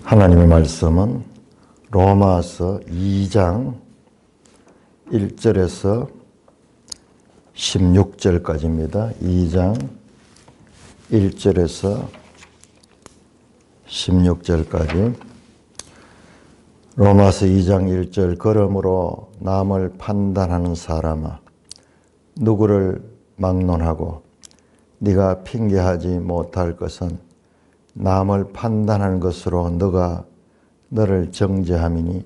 하나님의 말씀은 로마서 2장 1절에서 16절까지입니다. 2장 1절에서 16절까지. 로마서 2장 1절. 그러므로 남을 판단하는 사람아, 누구를 막론하고 네가 핑계하지 못할 것은 남을 판단하는 것으로 너를 정죄함이니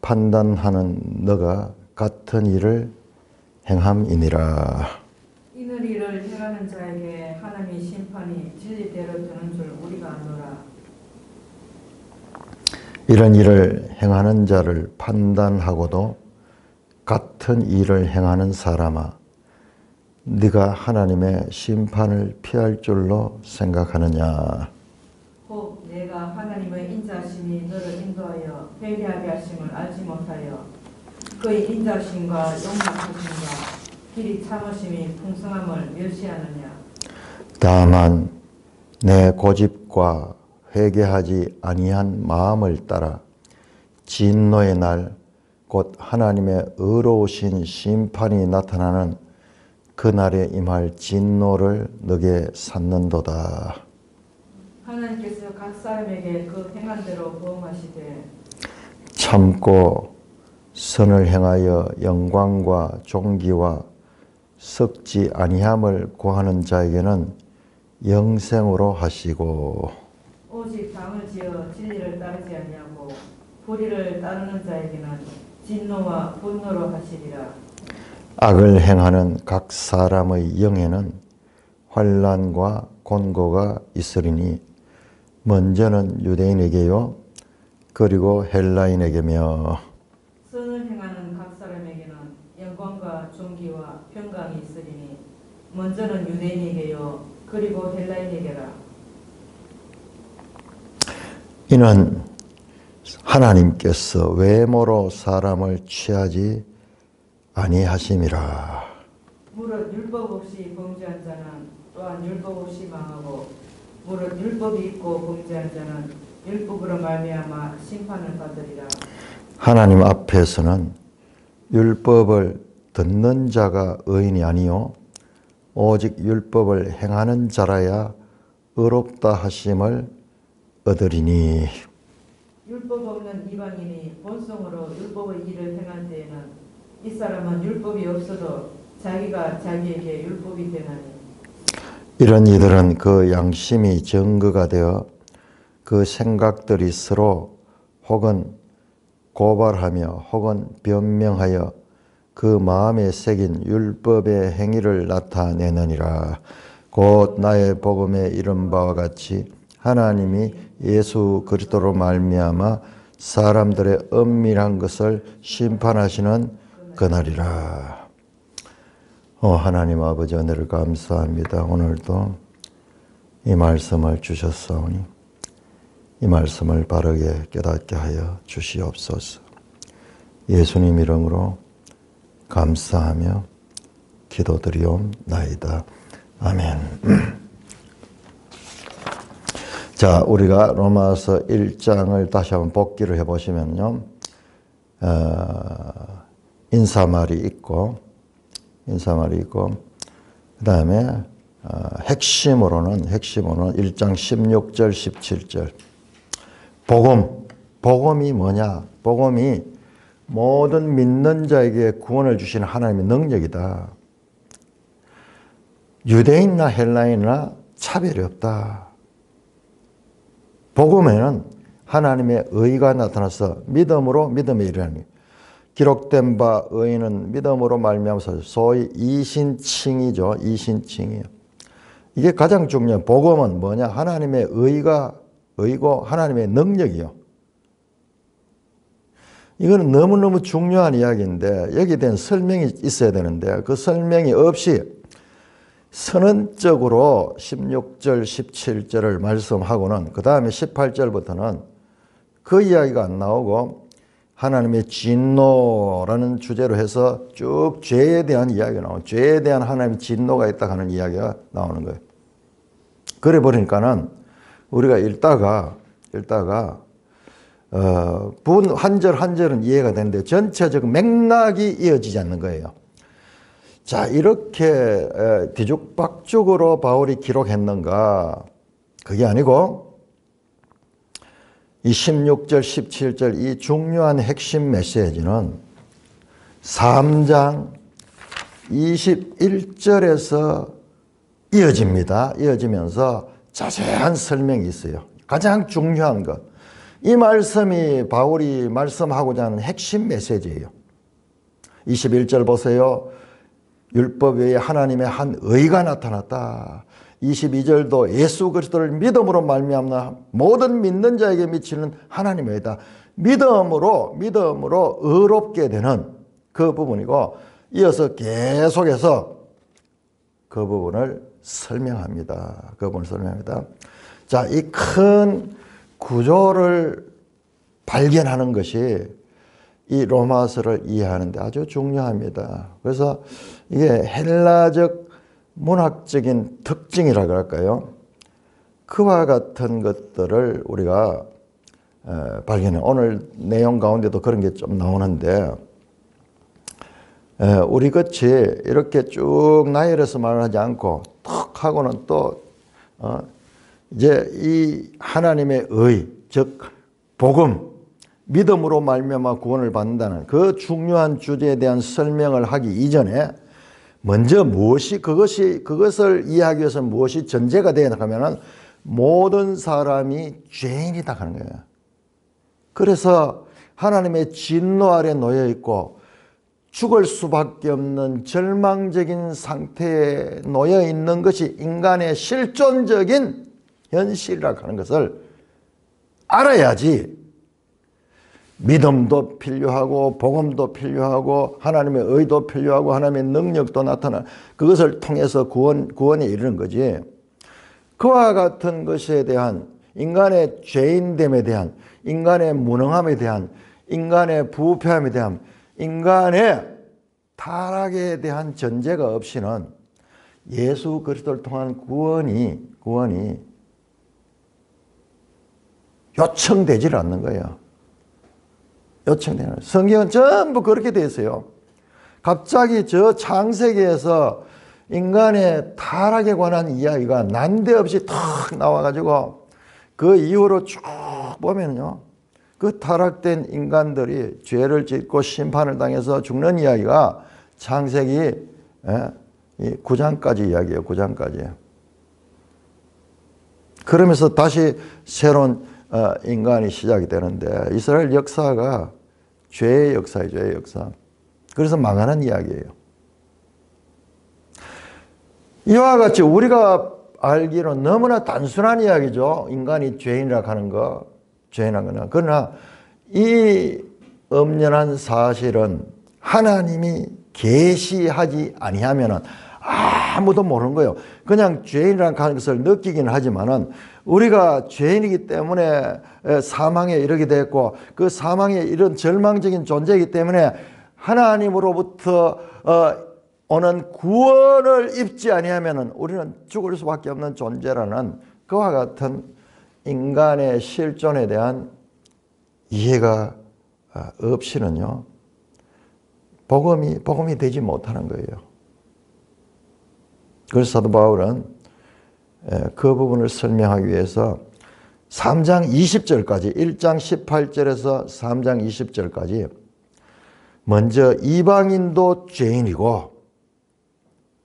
판단하는 너가 같은 일을 행함이니라. 이는 이를 행하는 자에게 하나님의 심판이 진리대로 되는 줄 우리가 아노라. 이런 일을 행하는 자를 판단하고도 같은 일을 행하는 사람아, 네가 하나님의 심판을 피할 줄로 생각하느냐. 혹 내가 하나님의 인자심이 너를 인도하여 회개하게 하심을 알지 못하여 그의 인자심과 용납하심과 길이 참으심이 풍성함을 멸시하느냐. 다만 내 고집과 회개하지 아니한 마음을 따라 진노의 날 곧 하나님의 의로우신 심판이 나타나는 그날에 임할 진노를 너게 샀는도다. 하나님께서 각 사람에게 그 행한 대로 보응하시되 참고 선을 행하여 영광과 존귀와 썩지 아니함을 구하는 자에게는 영생으로 하시고, 오직 당을 지어 진리를 따르지 아니하고 불의를 따르는 자에게는 진노와 분노로 하시리라. 악을 행하는 각 사람의 영에는 환난과 곤고가 있으리니 먼저는 유대인에게요 그리고 헬라인에게며, 선을 행하는 각 사람에게는 영광과 존귀와 평강이 있으리니 먼저는 유대인에게요 그리고 헬라인에게라. 이는 하나님께서 외모로 사람을 취하지 아니하심이라. 무릇 율법 없이 범죄한 자는 또한 율법 없이 망하고 무릇 율법이 있고 범죄한 자는 율법으로 말미암아 심판을 받으리라. 하나님 앞에서는 율법을 듣는 자가 의인이 아니요 오직 율법을 행하는 자라야 의롭다 하심을 얻으리니, 율법 없는 이방인이 본성으로 율법의 일을 행할 때에는 이 사람은 율법이 없어도 자기가 자기에게 율법이 되나니. 이런 이들은 그 양심이 증거가 되어 그 생각들이 서로 혹은 고발하며 혹은 변명하여 그 마음에 새긴 율법의 행위를 나타내느니라. 곧 나의 복음에 이른 바와 같이 하나님이 예수 그리스도로 말미암아 사람들의 은밀한 것을 심판하시는 그날이라. 하나님 아버지, 은혜를 감사합니다. 오늘도 이 말씀을 주셨사오니 이 말씀을 바르게 깨닫게 하여 주시옵소서. 예수님 이름으로 감사하며 기도드리옵나이다. 아멘. 자, 우리가 로마서 1장을 다시 한번 복기를 해보시면요, 인사말이 있고, 그 다음에 핵심으로는 1장 16절, 17절. 복음이 뭐냐? 복음이 모든 믿는 자에게 구원을 주시는 하나님의 능력이다. 유대인이나 헬라인이나 차별이 없다. 복음에는 하나님의 의가 나타나서 믿음으로 믿음에 이르는 거예요. 기록된 바 의인은 믿음으로 말미암아서 소위 이신칭이죠. 이신칭이에요. 이게 가장 중요한 복음은 뭐냐? 하나님의 의고 하나님의 능력이요. 이거는 너무너무 중요한 이야기인데 여기에 대한 설명이 있어야 되는데 그 설명이 없이 선언적으로 16절, 17절을 말씀하고는 그 다음에 18절부터는 그 이야기가 안 나오고 하나님의 진노라는 주제로 해서 쭉 죄에 대한 이야기가 나오고 죄에 대한 하나님의 진노가 있다 하는 이야기가 나오는 거예요. 그래 버리니까는 우리가 읽다가 부분 한 절 한 절은 이해가 되는데 전체적 맥락이 이어지지 않는 거예요. 자, 이렇게 뒤죽박죽으로 바울이 기록했는가? 그게 아니고 이 16절, 17절 이 중요한 핵심 메시지는 3장 21절에서 이어집니다. 이어지면서 자세한 설명이 있어요. 가장 중요한 것. 이 말씀이 바울이 말씀하고자 하는 핵심 메시지예요. 21절 보세요. 율법 외에 하나님의 한 의가 나타났다. 22절도 예수 그리스도를 믿음으로 말미암아 모든 믿는 자에게 미치는 하나님의 의다. 믿음으로 의롭게 되는 그 부분이고 이어서 계속해서 그 부분을 설명합니다. 그 부분을 설명합니다. 자, 이 큰 구조를 발견하는 것이 이 로마서를 이해하는 데 아주 중요합니다. 그래서 이게 헬라적 문학적인 특징이라 그럴까요? 그와 같은 것들을 우리가 발견해. 오늘 내용 가운데도 그런 게 좀 나오는데 우리 같이 이렇게 쭉 나열해서 말하지 않고 턱 하고는 또 이제 이 하나님의 의, 즉 복음, 믿음으로 말미암아 구원을 받는다는 그 중요한 주제에 대한 설명을 하기 이전에 먼저 그것을 이해하기 위해서 무엇이 전제가 되어야 하면은 모든 사람이 죄인이다 하는 거예요. 그래서 하나님의 진노 아래 놓여 있고 죽을 수밖에 없는 절망적인 상태에 놓여 있는 것이 인간의 실존적인 현실이라고 하는 것을 알아야지 믿음도 필요하고 복음도 필요하고 하나님의 의도 필요하고 하나님의 능력도 나타나 그것을 통해서 구원에 이르는 거지. 그와 같은 것에 대한 인간의 죄인됨에 대한 인간의 무능함에 대한 인간의 부패함에 대한 인간의 타락에 대한 전제가 없이는 예수 그리스도를 통한 구원이 요청되질 않는 거예요. 요청되는 성경은 전부 그렇게 되어 있어요. 갑자기 저 창세기에서 인간의 타락에 관한 이야기가 난데없이 탁 나와가지고 그 이후로 쭉 보면요. 그 타락된 인간들이 죄를 짓고 심판을 당해서 죽는 이야기가 창세기 9장까지 이야기예요. 9장까지. 그러면서 다시 새로운 인간이 시작이 되는데 이스라엘 역사가 죄의 역사예요. 죄의 역사. 그래서 망하는 이야기예요. 이와 같이 우리가 알기로 너무나 단순한 이야기죠. 인간이 죄인이라고 하는 거. 죄인한 거나. 그러나 이 엄연한 사실은 하나님이 계시하지 아니하면은 아무도 모르는 거예요. 그냥 죄인이라는 것을 느끼기는 하지만은 우리가 죄인이기 때문에 사망에 이르게 됐고 그 사망에 이른 절망적인 존재이기 때문에 하나님으로부터 오는 구원을 입지 아니하면은 우리는 죽을 수밖에 없는 존재라는 그와 같은 인간의 실존에 대한 이해가 없이는요, 복음이 되지 못하는 거예요. 그래서 사도 바울은 그 부분을 설명하기 위해서 3장 20절까지 1장 18절에서 3장 20절까지 먼저 이방인도 죄인이고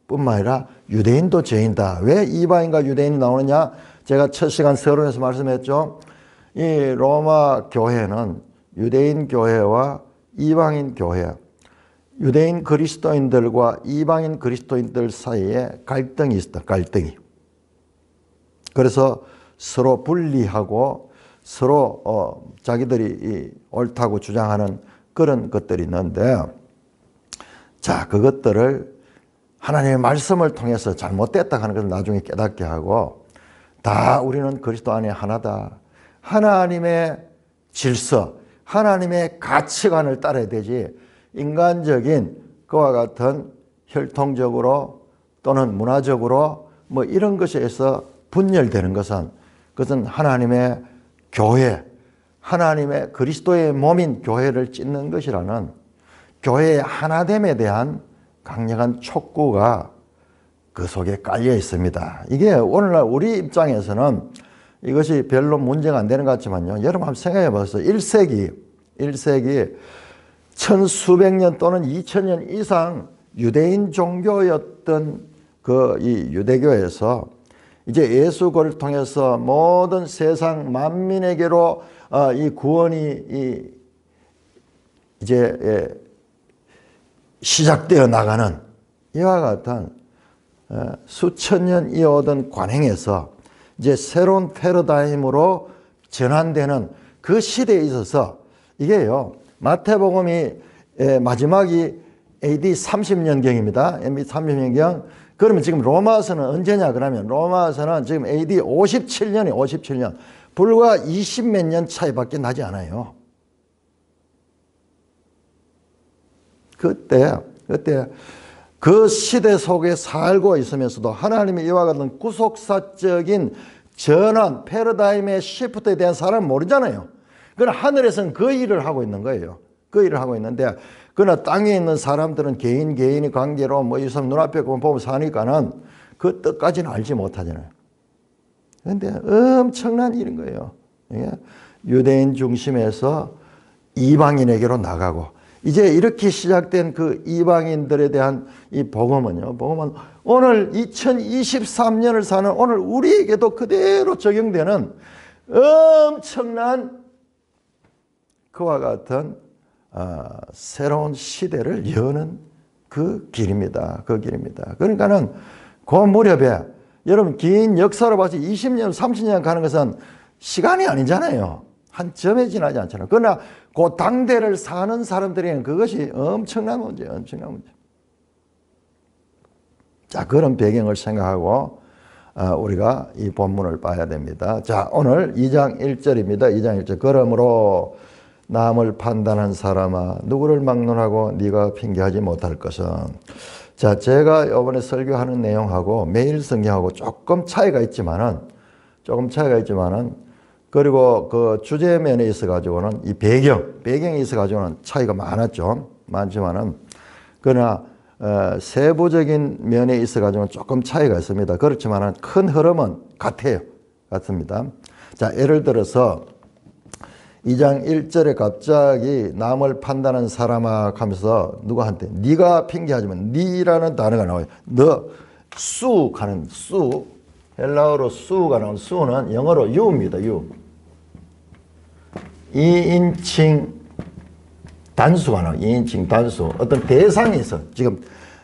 뿐만 아니라 유대인도 죄인이다. 왜 이방인과 유대인이 나오느냐? 제가 첫 시간 서론에서 말씀했죠. 이 로마 교회는 유대인 교회와 이방인 교회, 유대인 그리스도인들과 이방인 그리스도인들 사이에 갈등이 있었다. 갈등이. 그래서 서로 분리하고 서로 자기들이 옳다고 주장하는 그런 것들이 있는데, 자, 그것들을 하나님의 말씀을 통해서 잘못됐다 하는 것을 나중에 깨닫게 하고, 다 우리는 그리스도 안에 하나다. 하나님의 질서, 하나님의 가치관을 따라야 되지, 인간적인 그와 같은 혈통적으로 또는 문화적으로 뭐 이런 것에서 분열되는 것은 그것은 하나님의 교회, 하나님의 그리스도의 몸인 교회를 찢는 것이라는 교회의 하나됨에 대한 강력한 촉구가 그 속에 깔려 있습니다. 이게 오늘날 우리 입장에서는 이것이 별로 문제가 안 되는 것 같지만요. 여러분 한번 생각해 보세요. 1세기 천수백 년 또는 2000년 이상 유대인 종교였던 이 유대교에서 이제 예수를 통해서 모든 세상 만민에게로 이 구원이 이제 시작되어 나가는 이와 같은 수천 년 이어오던 관행에서 이제 새로운 패러다임으로 전환되는 그 시대에 있어서 이게요, 마태복음이 마지막이 AD 30년경입니다. AD 30년경. 그러면 지금 로마서는 언제냐? 그러면 로마서는 지금 AD 57년이 57년. 불과 20몇 년 차이밖에 나지 않아요. 그때 그 시대 속에 살고 있으면서도 하나님의 이와 같은 구속사적인 전환, 패러다임의 시프트에 대한 사람은 모르잖아요. 그러나 하늘에서는 그 일을 하고 있는 거예요. 그 일을 하고 있는데, 그러나 땅에 있는 사람들은 개인의 관계로 뭐 이 사람 눈앞에 보면 사니까는 그 뜻까지는 알지 못하잖아요. 그런데 엄청난 일인 거예요. 유대인 중심에서 이방인에게로 나가고, 이제 이렇게 시작된 그 이방인들에 대한 이 복음은 오늘 2023년을 사는 오늘 우리에게도 그대로 적용되는 엄청난 그와 같은 새로운 시대를 여는 그 길입니다. 그 길입니다. 그러니까는 그 무렵에 여러분 긴 역사로 봐서 20년, 30년 가는 것은 시간이 아니잖아요. 한 점에 지나지 않잖아요. 그러나 그 당대를 사는 사람들에게는 그것이 엄청난 문제예요. 엄청난 문제. 자, 그런 배경을 생각하고 우리가 이 본문을 봐야 됩니다. 자, 오늘 2장 1절입니다. 2장 1절. 그러므로 남을 판단한 사람아 누구를 막론하고 네가 핑계하지 못할 것은. 자, 제가 이번에 설교하는 내용하고 매일 성경하고 조금 차이가 있지만은 그리고 그 주제면에 있어 가지고는 이 배경에 있어 가지고는 차이가 많지만은 그러나 세부적인 면에 있어 가지고는 조금 차이가 있습니다. 그렇지만은 큰 흐름은 같습니다. 자, 예를 들어서 2장 1절에 갑자기 남을 판단하는 사람아 하면서 누구한테 네가 핑계하지만 네라는 단어가 나와요. 수 하는 수, 헬라어로 수가 나온 수는 영어로 you입니다. you. 2인칭 단수가 나와요. 2인칭 단수. 어떤 대상이 있어. 지금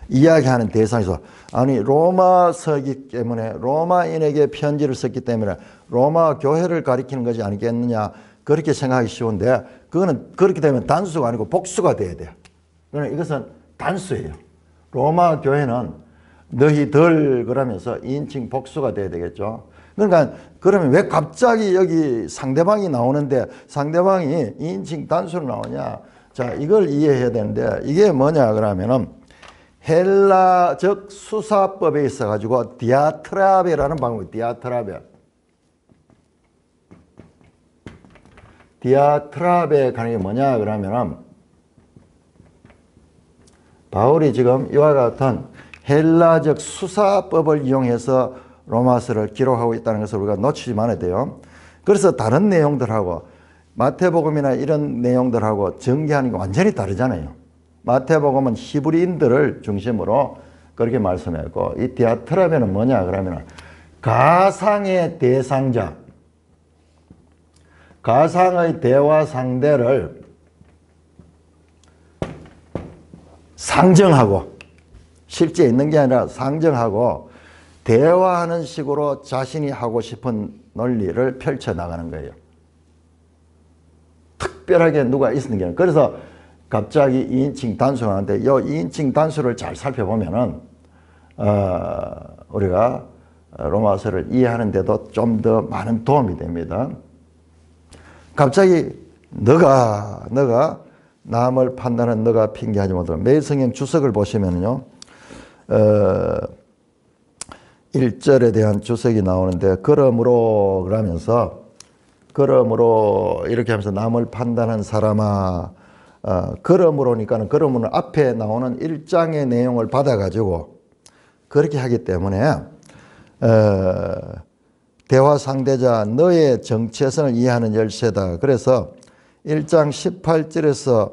이야기하는 대상이 있어. 아니 로마서기 때문에 로마인에게 편지를 썼기 때문에 로마 교회를 가리키는 것이 아니겠느냐. 그렇게 생각하기 쉬운데 그거는 그렇게 되면 단수가 아니고 복수가 돼야 돼요. 그러나 이것은 단수예요. 로마 교회는 너희들 그러면서 2인칭 복수가 돼야 되겠죠. 그러니까 그러면 왜 갑자기 여기 상대방이 나오는데 상대방이 2인칭 단수로 나오냐. 자, 이걸 이해해야 되는데 이게 뭐냐 그러면은 헬라적 수사법에 있어 가지고 디아트라베라는 방법이 디아트라베 가는 게 뭐냐 그러면은 바울이 지금 이와 같은 헬라적 수사법을 이용해서 로마서를 기록하고 있다는 것을 우리가 놓치지 말아야 돼요. 그래서 다른 내용들하고 마태복음이나 이런 내용들하고 전개하는 게 완전히 다르잖아요. 마태복음은 히브리인들을 중심으로 그렇게 말씀했고 이 디아트라베는 뭐냐 그러면 가상의 대상자, 가상의 대화 상대를 상정하고 실제 있는 게 아니라 상정하고 대화하는 식으로 자신이 하고 싶은 논리를 펼쳐나가는 거예요. 특별하게 누가 있는 게 아니라. 그래서 갑자기 2인칭 단수가 나오는데 이 2인칭 단수를 잘 살펴보면은 우리가 로마서를 이해하는 데도 좀 더 많은 도움이 됩니다. 갑자기 너가 남을 판단하는 너가 핑계하지 못하라. 매일 성경 주석을 보시면요. 1절에 대한 주석이 나오는데 그러므로 그러면서 그러므로 이렇게 하면서 남을 판단한 사람아, 그러므로니까는 그러므로 앞에 나오는 1장의 내용을 받아가지고 그렇게 하기 때문에 대화 상대자 너의 정체성을 이해하는 열쇠다. 그래서 1장 18절에서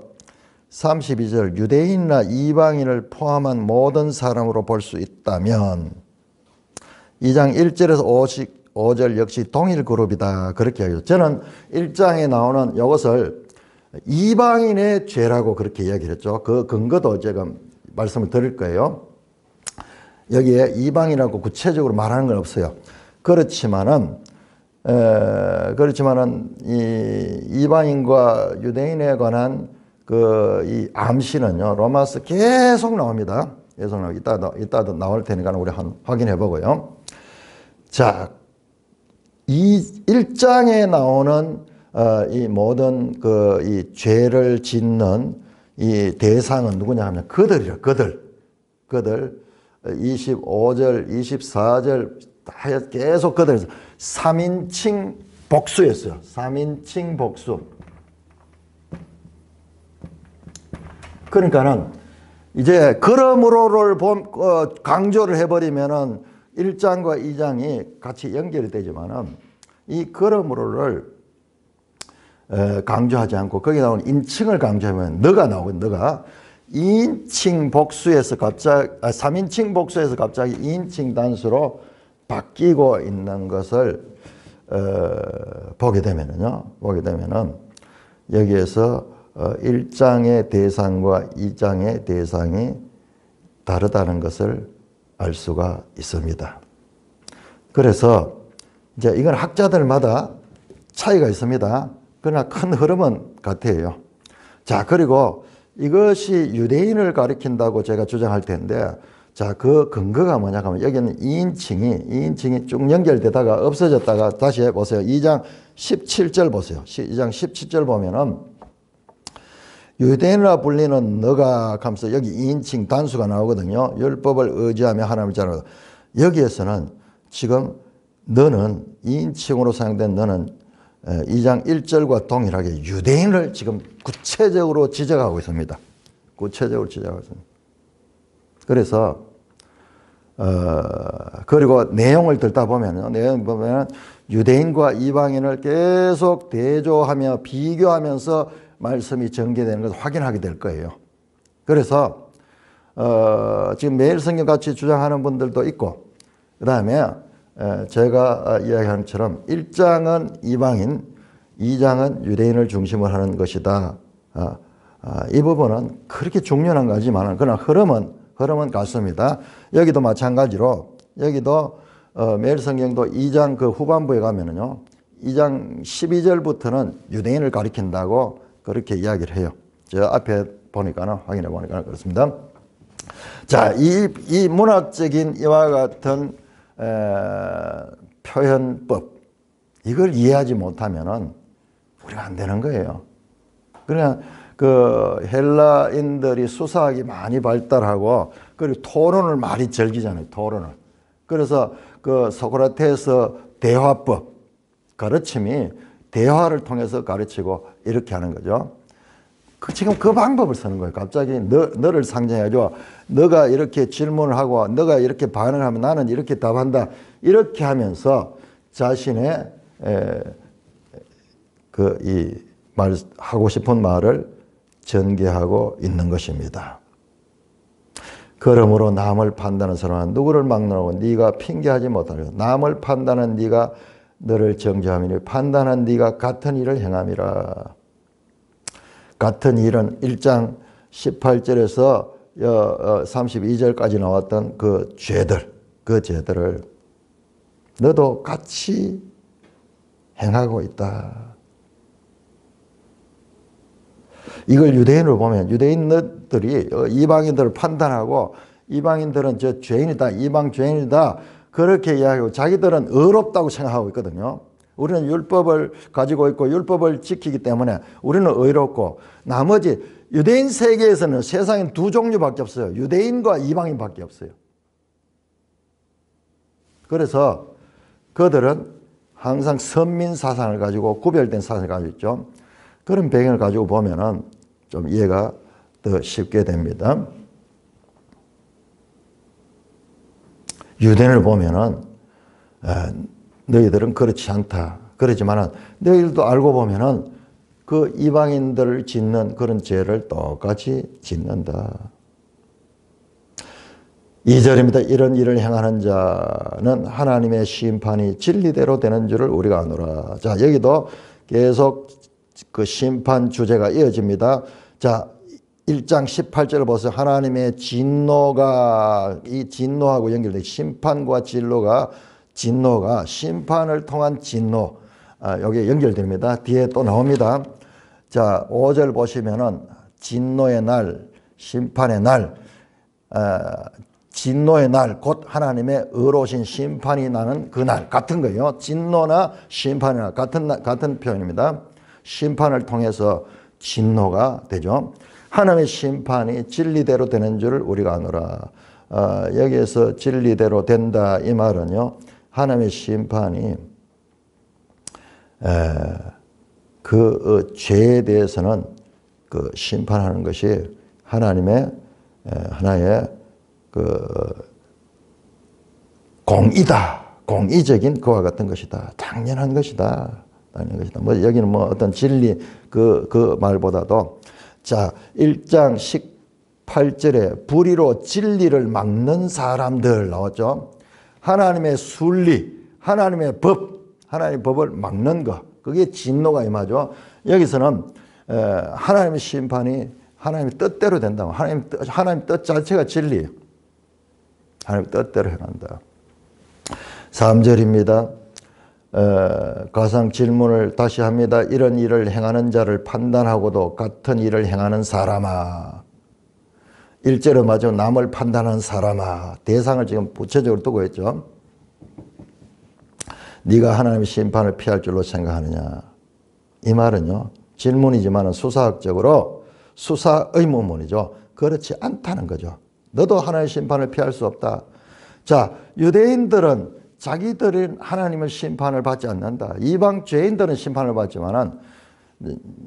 32절 유대인이나 이방인을 포함한 모든 사람으로 볼 수 있다면 2장 1절에서 5절 역시 동일 그룹이다. 그렇게 하죠. 저는 1장에 나오는 이것을 이방인의 죄라고 그렇게 이야기를 했죠. 그 근거도 제가 말씀을 드릴 거예요. 여기에 이방인이라고 구체적으로 말하는 건 없어요. 그렇지만은 이방인과 유대인에 관한 이 암시는요, 로마서 계속 나옵니다. 계속 나오고 이따도 나올 테니까 우리 확인해 보고요. 자, 이 1장에 나오는 이 모든 이 죄를 짓는 이 대상은 누구냐 하면 그들이요. 그들 25절, 24절 다 계속 그들에서 3인칭 복수였어요. 3인칭 복수. 그러니까는 이제 그러므로를 강조를 해버리면은 1장과 2장이 같이 연결이 되지만은 이 그러므로를 강조하지 않고 거기 나오는 인칭을 강조하면 너가 나오거든. 너가 2인칭 복수에서 갑자기 3인칭 복수에서 갑자기 2인칭 단수로 바뀌고 있는 것을 보게 되면은 여기에서 1장의 대상과 2장의 대상이 다르다는 것을 알 수가 있습니다. 그래서 이제 이건 학자들마다 차이가 있습니다. 그러나 큰 흐름은 같아요. 자, 그리고 이것이 유대인을 가리킨다고 제가 주장할 텐데, 자, 그 근거가 뭐냐 하면 여기는 2인칭이 쭉 연결되다가 없어졌다가 다시 해보세요. 2장 17절 보세요. 2장 17절 보면은 유대인이라 불리는 너가 하면서 여기 2인칭 단수가 나오거든요. 율법을 의지하며 하나님을 자랑하다. 여기에서는 지금 너는 2인칭으로 사용된 너는 2장 1절과 동일하게 유대인을 지금 구체적으로 지적하고 있습니다. 구체적으로 지적하고 있습니다. 그래서 그리고 내용을 듣다 보면 유대인과 이방인을 계속 대조하며 비교하면서 말씀이 전개되는 것을 확인하게 될 거예요. 그래서 지금 매일 성경 같이 주장하는 분들도 있고, 그 다음에 제가 이야기하는 것처럼 1장은 이방인, 2장은 유대인을 중심으로 하는 것이다. 이 부분은 그렇게 중요한 거지만 그러나 흐름은 같습니다. 여기도 마찬가지로 여기도 매일 성경도 2장 그 후반부에 가면은요, 2장 12절부터는 유대인을 가리킨다고 그렇게 이야기를 해요. 저 앞에 보니까는 확인해 보니까 그렇습니다. 자, 이 문학적인 이와 같은 표현법, 이걸 이해하지 못하면은 우리가 안 되는 거예요. 그냥 그 헬라인들이 수사학이 많이 발달하고 그리고 토론을 많이 즐기잖아요. 토론을. 그래서 그 소크라테스 대화법 가르침이 대화를 통해서 가르치고 이렇게 하는 거죠. 지금 그 방법을 쓰는 거예요. 갑자기 너를 상징해가지고 너가 이렇게 질문을 하고 너가 이렇게 반응을 하면 나는 이렇게 답한다. 이렇게 하면서 자신의 하고 싶은 말을 전개하고 있는 것입니다. 그러므로 남을 판단하는 사람은 누구를 막론하고 네가 핑계하지 못하리라. 남을 판단하는 네가 너를 정죄함이니 판단한 네가 같은 일을 행함이라. 같은 일은 1장 18절에서 32절까지 나왔던 그 죄들을 너도 같이 행하고 있다. 이걸 유대인으로 보면 유대인들이 이방인들을 판단하고 이방인들은 저 죄인이다, 이방 죄인이다 그렇게 이야기하고 자기들은 의롭다고 생각하고 있거든요. 우리는 율법을 가지고 있고 율법을 지키기 때문에 우리는 의롭고 나머지 유대인 세계에서는 세상엔 두 종류밖에 없어요. 유대인과 이방인밖에 없어요. 그래서 그들은 항상 선민 사상을 가지고 구별된 사상을 가지고 있죠. 그런 배경을 가지고 보면은 좀 이해가 더 쉽게 됩니다. 유대인을 보면은 너희들은 그렇지 않다. 그렇지만은 너희들도 알고 보면은 그 이방인들을 짓는 그런 죄를 똑같이 짓는다. 2절입니다. 이런 일을 행하는 자는 하나님의 심판이 진리대로 되는 줄을 우리가 아노라. 자, 여기도 계속 그 심판 주제가 이어집니다. 자, 1장 18절을 보세요. 하나님의 진노가, 이 진노하고 연결돼 심판과 진노가 심판을 통한 진노, 여기에 연결됩니다. 뒤에 또 나옵니다. 자, 5절 보시면은 진노의 날, 심판의 날, 진노의 날, 곧 하나님의 의로우신 심판이 나는 그 날, 같은 거예요. 진노나 심판의 날, 같은 표현입니다. 심판을 통해서 진노가 되죠. 하나님의 심판이 진리대로 되는 줄 우리가 아노라. 여기에서 진리대로 된다 이 말은요, 하나님의 심판이 그 죄에 대해서는 그 심판하는 것이 하나님의 하나의 그 공의적인 그와 같은 것이다. 당연한 것이다. 뭐 여기는 뭐 어떤 진리 그 말보다도, 자, 1장 18절에 불의로 진리를 막는 사람들 나왔죠. 하나님의 순리, 하나님의 법을 막는 것, 그게 진노가 임하죠. 여기서는 하나님의 심판이 하나님의 뜻대로 된다. 하나님 뜻 자체가 진리예요. 하나님 뜻대로 행한다. 3절입니다. 가상 질문을 다시 합니다. 이런 일을 행하는 자를 판단하고도 같은 일을 행하는 사람아. 1절에 마저 남을 판단하는 사람아. 대상을 지금 부채적으로 두고 있죠. 네가 하나님의 심판을 피할 줄로 생각하느냐. 이 말은요, 질문이지만 수사학적으로 수사 의문문이죠. 그렇지 않다는 거죠. 너도 하나님의 심판을 피할 수 없다. 자, 유대인들은 자기들은 하나님의 심판을 받지 않는다. 이방 죄인들은 심판을 받지만은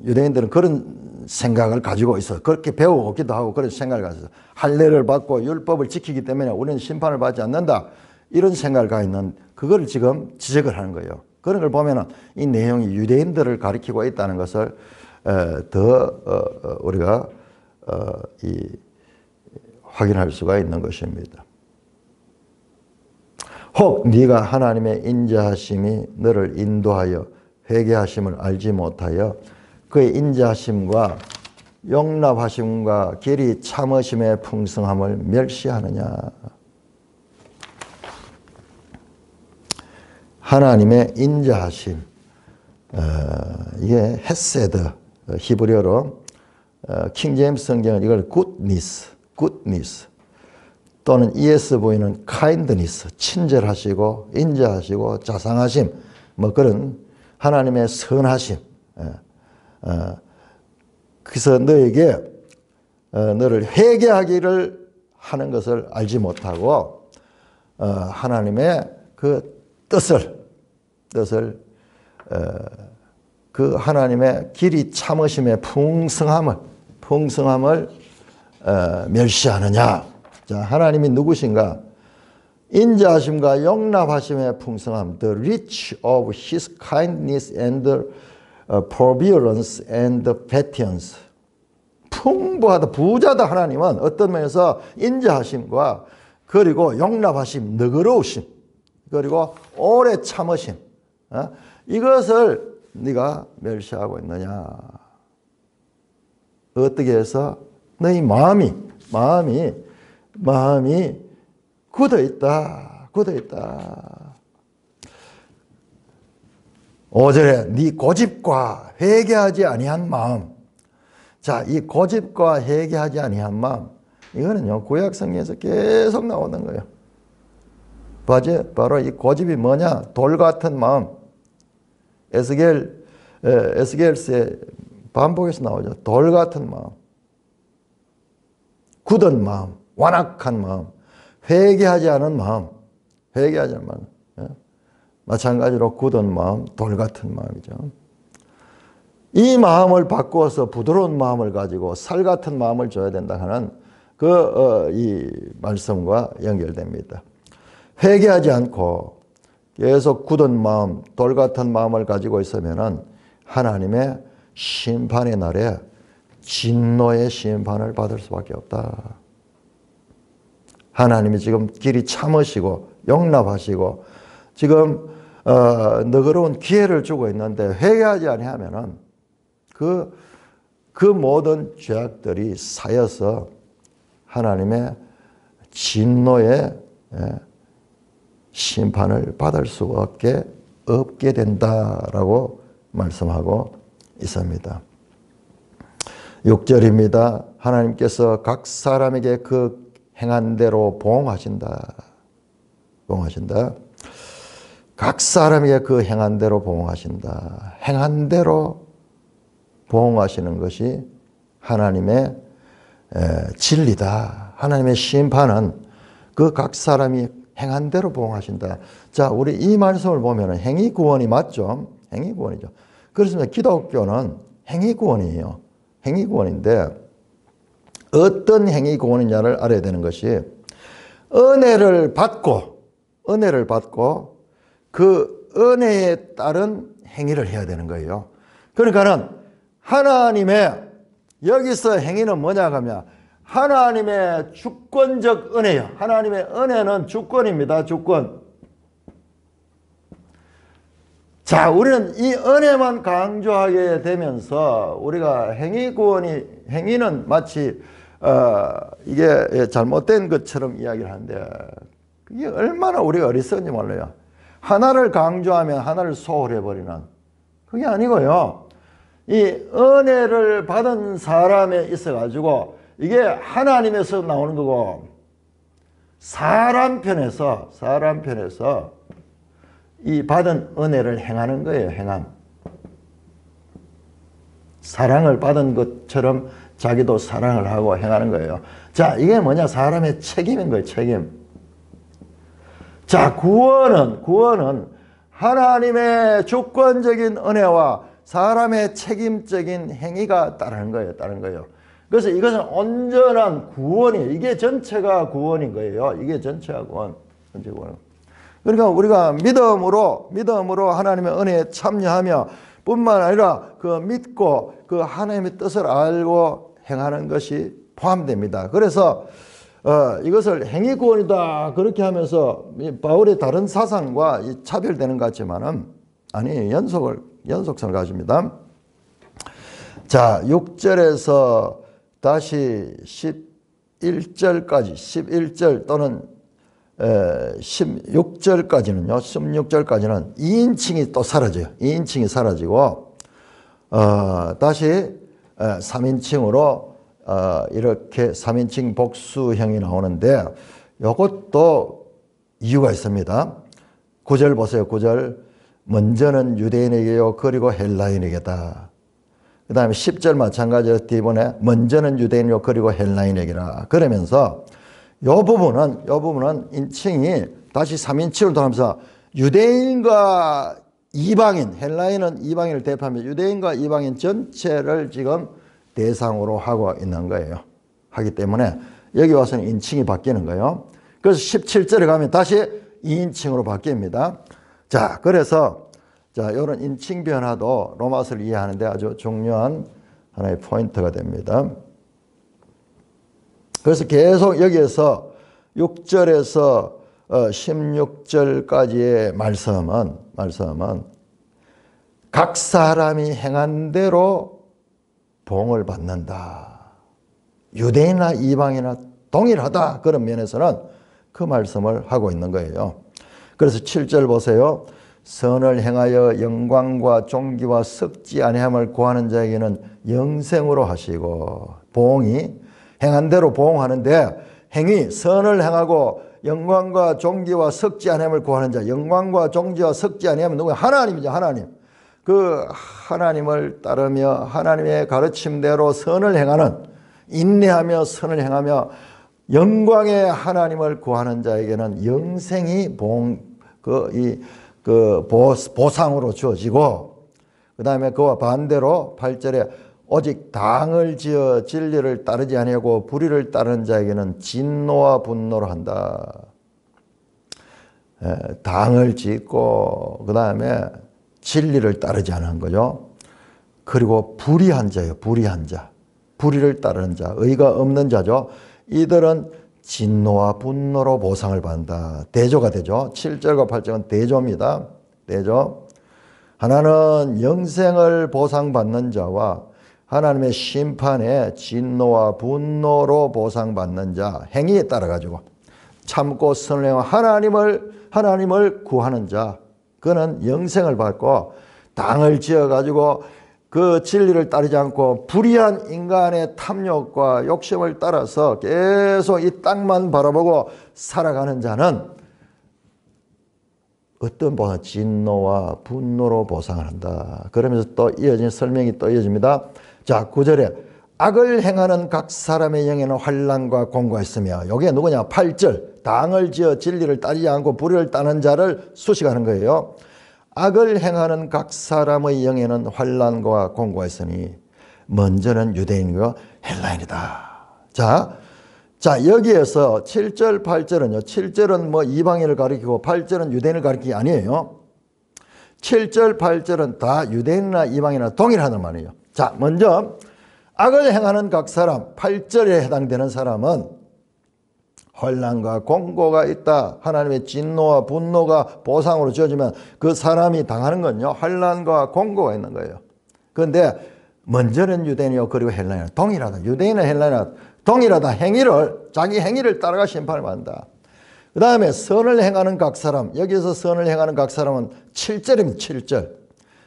유대인들은 그런 생각을 가지고 있어. 그렇게 배워오기도 하고 그런 생각을 가지고 있어. 할례를 받고 율법을 지키기 때문에 우리는 심판을 받지 않는다. 이런 생각을 가지고 있는, 그걸 지금 지적을 하는 거예요. 그런 걸 보면은 이 내용이 유대인들을 가리키고 있다는 것을 더 우리가 확인할 수가 있는 것입니다. 혹 네가 하나님의 인자하심이 너를 인도하여 회개하심을 알지 못하여 그의 인자하심과 용납하심과 길이 참으심의 풍성함을 멸시하느냐. 하나님의 인자하심, 이게 헤세드, 히브리어로 킹제임스 성경은 이걸 goodness 또는 ESV는 kindness, 친절하시고 인자하시고 자상하심, 뭐 그런 하나님의 선하심. 그래서 너에게 너를 회개하기를 하는 것을 알지 못하고 하나님의 그 뜻을 그 하나님의 길이 참으심의 풍성함을 멸시하느냐. 자, 하나님이 누구신가? 인자하심과 용납하심의 풍성함, the rich of his kindness and forbearance and patience. 풍부하다, 부자다. 하나님은 어떤 면에서 인자하심과 그리고 용납하심, 너그러우심, 그리고 오래 참으심, 이것을 네가 멸시하고 있느냐. 어떻게 해서 너희 마음이 굳어있다. 5절에 네 고집과 회개하지 아니한 마음. 자, 이 고집과 회개하지 아니한 마음, 이거는요 구약 성경에서 계속 나오는 거예요. 바로 이 고집이 뭐냐? 돌 같은 마음. 에스겔서의 반복해서 나오죠. 돌 같은 마음, 굳은 마음, 완악한 마음, 회개하지 않은 마음. 마찬가지로 굳은 마음, 돌 같은 마음이죠. 이 마음을 바꾸어서 부드러운 마음을 가지고 살 같은 마음을 줘야 된다 하는 이 말씀과 연결됩니다. 회개하지 않고 계속 굳은 마음, 돌 같은 마음을 가지고 있으면은 하나님의 심판의 날에 진노의 심판을 받을 수밖에 없다. 하나님이 지금 길이 참으시고 용납하시고 지금 너그러운 기회를 주고 있는데 회개하지 아니하면은 그 모든 죄악들이 쌓여서 하나님의 진노의 심판을 받을 수밖에 없게 된다라고 말씀하고 있습니다. 6절입니다. 하나님께서 각 사람에게 그 행한 대로 보응하신다. 보응하신다. 각 사람에게 그 행한 대로 보응하신다. 행한 대로 보응하시는 것이 하나님의 진리다. 하나님의 심판은 그 각 사람이 행한 대로 보응하신다. 자, 우리 이 말씀을 보면 행위 구원이 맞죠? 행위 구원이죠. 그렇습니다. 기독교는 행위 구원이에요. 행위 구원인데 어떤 행위 구원이냐를 알아야 되는 것이 은혜를 받고 그 은혜에 따른 행위를 해야 되는 거예요. 그러니까는 하나님의 여기서 행위는 뭐냐 하면 하나님의 주권적 은혜요. 하나님의 은혜는 주권입니다. 주권. 자, 우리는 이 은혜만 강조하게 되면서 우리가 행위는 마치 이게 잘못된 것처럼 이야기를 하는데 그게 얼마나 우리가 어리석은지 몰라요. 하나를 강조하면 하나를 소홀해버리는 그게 아니고요. 이 은혜를 받은 사람에 있어가지고 이게 하나님에서 나오는 거고 사람 편에서 이 받은 은혜를 행하는 거예요. 행함. 사랑을 받은 것처럼 자기도 사랑을 하고 행하는 거예요. 자, 이게 뭐냐? 사람의 책임인 거예요. 책임. 자, 구원은 하나님의 주권적인 은혜와 사람의 책임적인 행위가 따르는 거예요. 그래서 이것은 온전한 구원이에요. 이게 전체가 구원인 거예요. 이게 전체가 구원. 전체 구원. 그러니까 우리가 믿음으로 하나님의 은혜에 참여하며 뿐만 아니라 그 믿고 그 하나님의 뜻을 알고 행하는 것이 포함됩니다. 그래서 이것을 행위구원이다 그렇게 하면서 바울의 다른 사상과 차별되는 것 같지만은 아니 연속성을 가집니다. 자, 6절에서 다시 11절 또는 16절까지는 2인칭이 또 사라져요. 2인칭이 사라지고 다시 3인칭으로 이렇게 3인칭 복수형이 나오는데 이것도 이유가 있습니다. 9절 보세요. 9절 먼저는 유대인에게요 그리고 헬라인에게다. 그 다음에 10절 마찬가지로 뒤번에 먼저는 유대인이요 그리고 헬라인에게라. 그러면서 이 부분은 인칭이 다시 3인칭으로 돌아가면서 유대인과 이방인, 헬라인은 이방인을 대표하며 유대인과 이방인 전체를 지금 대상으로 하고 있는 거예요. 하기 때문에 여기 와서는 인칭이 바뀌는 거예요. 그래서 17절에 가면 다시 2인칭으로 바뀝니다. 자, 그래서 이런 인칭 변화도 로마서를 이해하는데 아주 중요한 하나의 포인트가 됩니다. 그래서 계속 여기에서 6절에서 16절까지의 말씀은 각 사람이 행한 대로 보응을 받는다. 유대인이나 이방이나 동일하다. 그런 면에서는 그 말씀을 하고 있는 거예요. 그래서 7절 보세요. 선을 행하여 영광과 존귀와 썩지 아니함을 구하는 자에게는 영생으로 하시고 보응이 행한 대로 보응하는데 행위 선을 행하고 영광과 존귀와 썩지 아니함을 구하는 자 영광과 존귀와 썩지 아니함은 누구야? 하나님이죠. 하나님. 그 하나님을 따르며 하나님의 가르침대로 선을 행하는 인내하며 선을 행하며 영광의 하나님을 구하는 자에게는 영생이 그 보상으로 주어지고, 그 다음에 그와 반대로 8절에 오직 당을 지어 진리를 따르지 아니하고 불의를 따르는 자에게는 진노와 분노를 한다. 당을 짓고 그 다음에 진리를 따르지 않은 거죠. 그리고 불의한 자예요. 불의한 자. 불의를 따르는 자. 의가 없는 자죠. 이들은 진노와 분노로 보상을 받는다. 대조가 되죠. 7절과 8절은 대조입니다. 대조. 하나는 영생을 보상받는 자와 하나님의 심판에 진노와 분노로 보상받는 자. 행위에 따라 가지고 참고 선을 행하여 하나님을 구하는 자. 그는 영생을 받고 당을 지어 가지고 그 진리를 따르지 않고 불의한 인간의 탐욕과 욕심을 따라서 계속 이 땅만 바라보고 살아가는 자는 어떤 보상? 진노와 분노로 보상을 한다. 그러면서 또 이어진 설명이 또 이어집니다. 자, 9절에 악을 행하는 각 사람의 영에는 환난과 공고가 있으며, 이게 누구냐? 8절 당을 지어 진리를 따르지 않고 불의를 따르는 자를 수식하는 거예요. 악을 행하는 각 사람의 영에는 환난과 공고가 있으니 먼저는 유대인이고 헬라인이다. 자, 여기에서 7절, 8절은요. 7절은 뭐 이방인을 가리키고 8절은 유대인을 가리키기 아니에요. 7절, 8절은 다 유대인이나 이방인이나 동일하단 말이에요. 자, 먼저 악을 행하는 각 사람, 8절에 해당되는 사람은 환난과 공고가 있다. 하나님의 진노와 분노가 보상으로 주어지면 그 사람이 당하는 건요, 환난과 공고가 있는 거예요. 그런데 먼저는 유대인이요, 그리고 헬라인이요. 동일하다. 유대인은 헬라인은 동일하다. 자기 행위를 따라가 심판을 받는다. 그 다음에 선을 행하는 각 사람, 여기서 선을 행하는 각 사람은 7절입니다. 7절.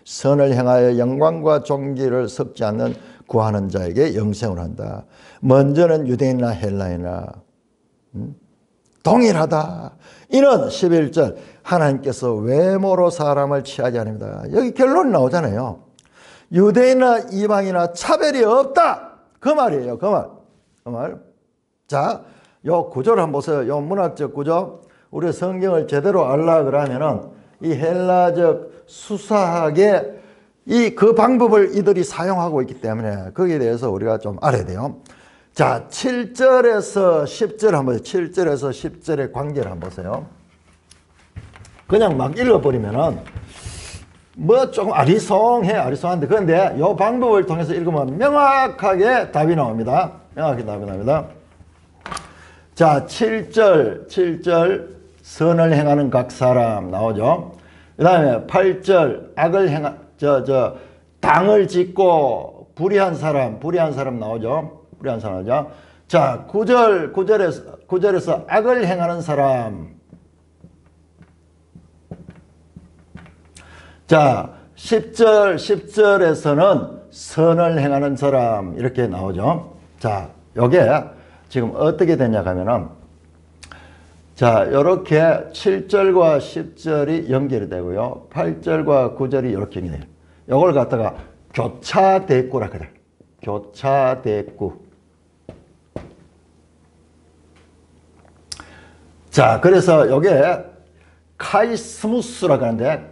선을 행하여 영광과 존귀를 섞지 않는 구하는 자에게 영생을 한다. 먼저는 유대인이나 헬라인이나 동일하다. 이는 11절 하나님께서 외모로 사람을 취하지 않습니다. 여기 결론이 나오잖아요. 유대인이나 이방이나 차별이 없다. 그 말이에요. 그 말. 자, 요 구조를 한번 보세요. 요 문학적 구조. 우리 성경을 제대로 알라 그러면은 이 헬라적 수사학의 그 방법을 이들이 사용하고 있기 때문에 거기에 대해서 우리가 좀 알아야 돼요. 자, 7절에서 10절 한번 보세요. 7절에서 10절의 관계를 한번 보세요. 그냥 막 읽어버리면은 뭐 조금 아리송한데, 그런데 이 방법을 통해서 읽으면 명확하게 답이 나옵니다. 명확하게 답이 나옵니다. 자, 7절 선을 행하는 각 사람 나오죠. 그 다음에 8절 악을 당을 짓고 불의한 사람 나오죠. 불의한 사람 나오죠. 자, 9절에서 악을 행하는 사람. 자, 10절에서는 선을 행하는 사람 이렇게 나오죠. 자, 요게 지금 어떻게 되냐 하면은, 자, 이렇게 7절과 10절이 연결이 되고요. 8절과 9절이 이렇게 연결이 돼요. 요걸 갖다가 교차대꾸라 그래. 교차대꾸. 자, 그래서 요게 카이스무스라고 하는데,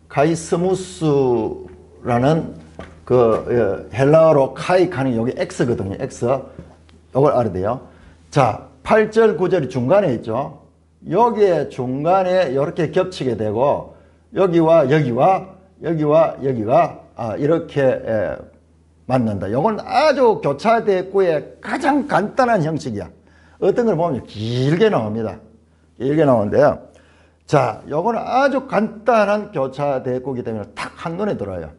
카이스무스라는 그 헬라어로 카이카는 여기 X거든요. X. 이걸 알아야 돼요. 자, 8절, 9절이 중간에 있죠. 여기에 중간에 이렇게 겹치게 되고 여기와 여기가 이렇게 만난다. 이건 아주 교차대꾸의 가장 간단한 형식이야. 어떤 걸 보면 길게 나옵니다. 길게 나오는데요. 자, 요거는 아주 간단한 교차대꾸이기 때문에 탁 한눈에 들어요.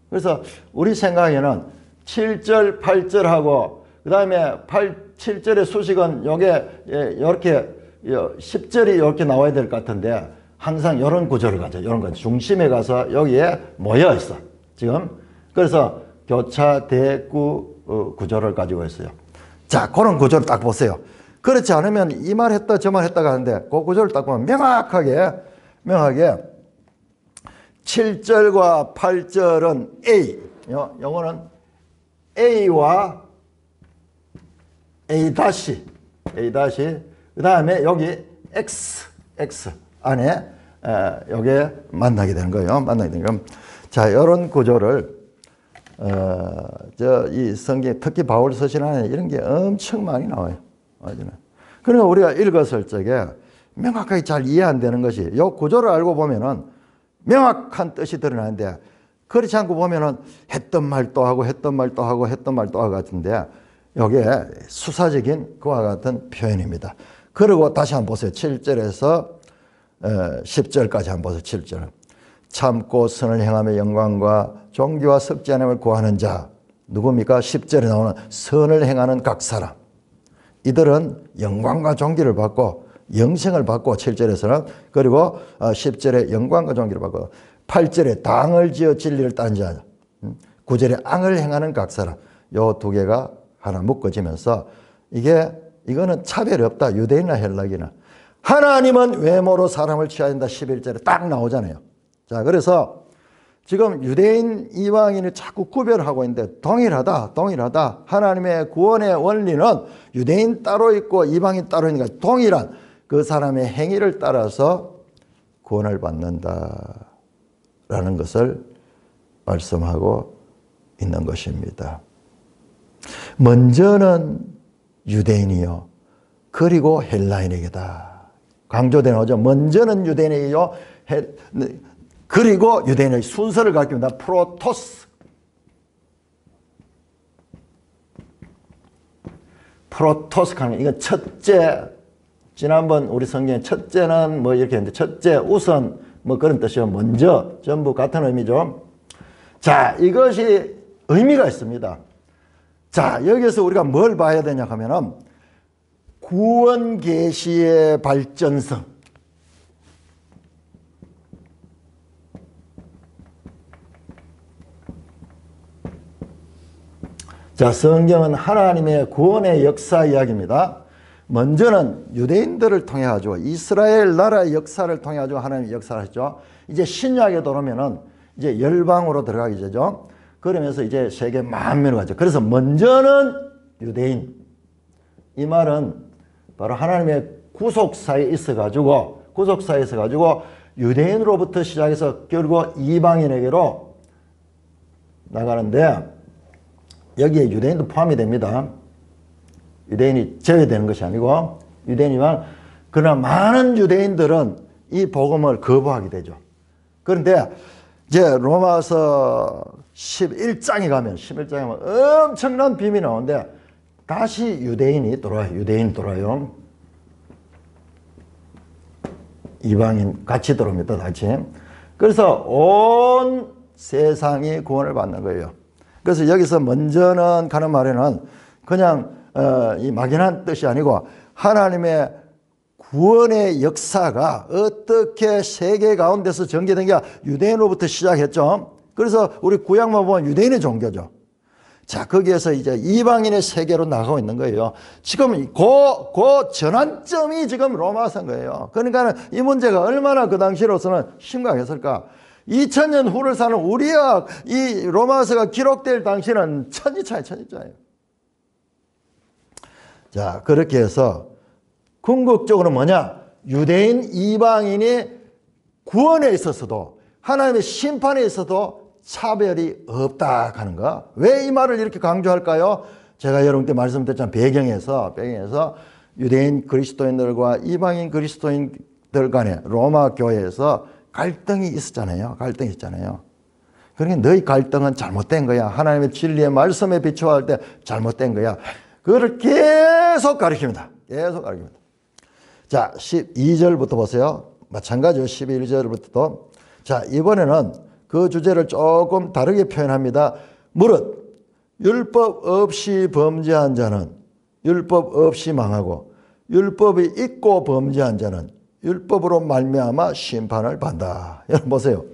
그래서 우리 생각에는 7절, 8절하고 그 다음에 7절의 수식은 요게 이렇게 10절이 이렇게 나와야 될 것 같은데 항상 이런 구조를 가져. 이런 거 중심에 가서 여기에 모여 있어. 지금. 그래서 교차대꾸 구조를 가지고 있어요. 자, 그런 구조를 딱 보세요. 그렇지 않으면 이 말 했다 저 말 했다가 하는데 그 구조를 딱 보면 명확하게 7절과 8절은 A, 요거는 A와 A 다시, 그 다음에 여기 X, 안에 요게 만나게 되는 거예요. 만나게 되는 거. 자, 이런 구조를 이 성경 특히 바울 서신 안에 이런 게 엄청 많이 나와요. 그러니까 우리가 읽었을 적에 명확하게 잘 이해 안 되는 것이 이 구조를 알고 보면은 명확한 뜻이 드러나는데 그렇지 않고 보면은 했던 말 또 하고 했던 말 또 하고 했던 말 또 하고 같은데 이게 수사적인 그와 같은 표현입니다. 그리고 다시 한번 보세요. 7절에서 10절까지 한번 보세요. 7절. 참고 선을 행하며 영광과 존귀와 썩지 않음을 구하는 자 누굽니까? 10절에 나오는 선을 행하는 각 사람. 이들은 영광과 존귀를 받고 영생을 받고 7절에서는 그리고 10절에 영광과 존귀를 받고 8절에 당을 지어 진리를 딴 자 9절에 앙을 행하는 각 사람 요 두 개가 하나 묶어지면서 이거는 차별이 없다. 유대인이나 헬라인이나 하나님은 외모로 사람을 취해야 된다. 11절에 딱 나오잖아요. 자, 그래서 지금 유대인 이방인을 자꾸 구별하고 있는데 동일하다. 하나님의 구원의 원리는 유대인 따로 있고 이방인 따로 있는 게 동일한 그 사람의 행위를 따라서 구원을 받는다라는 것을 말씀하고 있는 것입니다. 먼저는 유대인이요. 그리고 헬라인에게다. 강조되는 거죠. 먼저는 유대인이요. 그리고 유대인의 순서를 가르칩니다. 프로토스. 프로토스하는 이건 첫째. 지난번 우리 성경에 첫째는 뭐 이렇게 했는데 첫째, 우선 뭐 그런 뜻이요. 먼저 전부 같은 의미죠. 자, 이것이 의미가 있습니다. 자, 여기서 우리가 뭘 봐야 되냐 하면은 구원 계시의 발전성. 자, 성경은 하나님의 구원의 역사 이야기입니다. 먼저는 유대인들을 통해 가지고 이스라엘 나라의 역사를 통해 가지고 하나님의 역사를 했죠. 이제 신약에 들어오면은 이제 열방으로 들어가게 되죠. 그러면서 이제 세계 만민으로 가죠. 그래서 먼저는 유대인. 이 말은 바로 하나님의 구속사에 있어 가지고 유대인으로부터 시작해서 결국 이방인에게로 나가는데 여기에 유대인도 포함이 됩니다. 유대인이 제외되는 것이 아니고 유대인이만 그러나 많은 유대인들은 이 복음을 거부하게 되죠. 그런데 이제 로마서 11장에 가면 엄청난 비밀이 나오는데 다시 유대인이 돌아요. 이방인 같이 들어옵니다. 같이. 그래서 온 세상이 구원을 받는 거예요. 그래서 여기서 먼저는 가는 말에는 그냥 이 막연한 뜻이 아니고 하나님의 구원의 역사가 어떻게 세계 가운데서 전개된 게 유대인으로부터 시작했죠. 그래서 우리 구약만 보면 유대인의 종교죠. 자, 거기에서 이제 이방인의 세계로 나가고 있는 거예요. 지금 그 전환점이 지금 로마서인 거예요. 그러니까 이 문제가 얼마나 그 당시로서는 심각했을까. 2000년 후를 사는 우리와 이 로마서가 기록될 당시는 천지차예요. 자, 그렇게 해서 궁극적으로 뭐냐? 유대인, 이방인이 구원에 있어서도 하나님의 심판에 있어도 차별이 없다 하는 거. 왜 이 말을 이렇게 강조할까요? 제가 여러분께 말씀드렸잖아요. 배경에서 유대인 그리스도인들과 이방인 그리스도인들 간에 로마 교회에서 갈등이 있었잖아요. 그러니까 너희 갈등은 잘못된 거야. 하나님의 진리의 말씀에 비추어할 때 잘못된 거야. 그거를 계속 가르칩니다. 자, 12절부터 보세요. 마찬가지로 11절부터도. 자, 이번에는 그 주제를 조금 다르게 표현합니다. 무릇 율법 없이 범죄한 자는 율법 없이 망하고 율법이 있고 범죄한 자는 율법으로 말미암아 심판을 받는다. 여러분 보세요.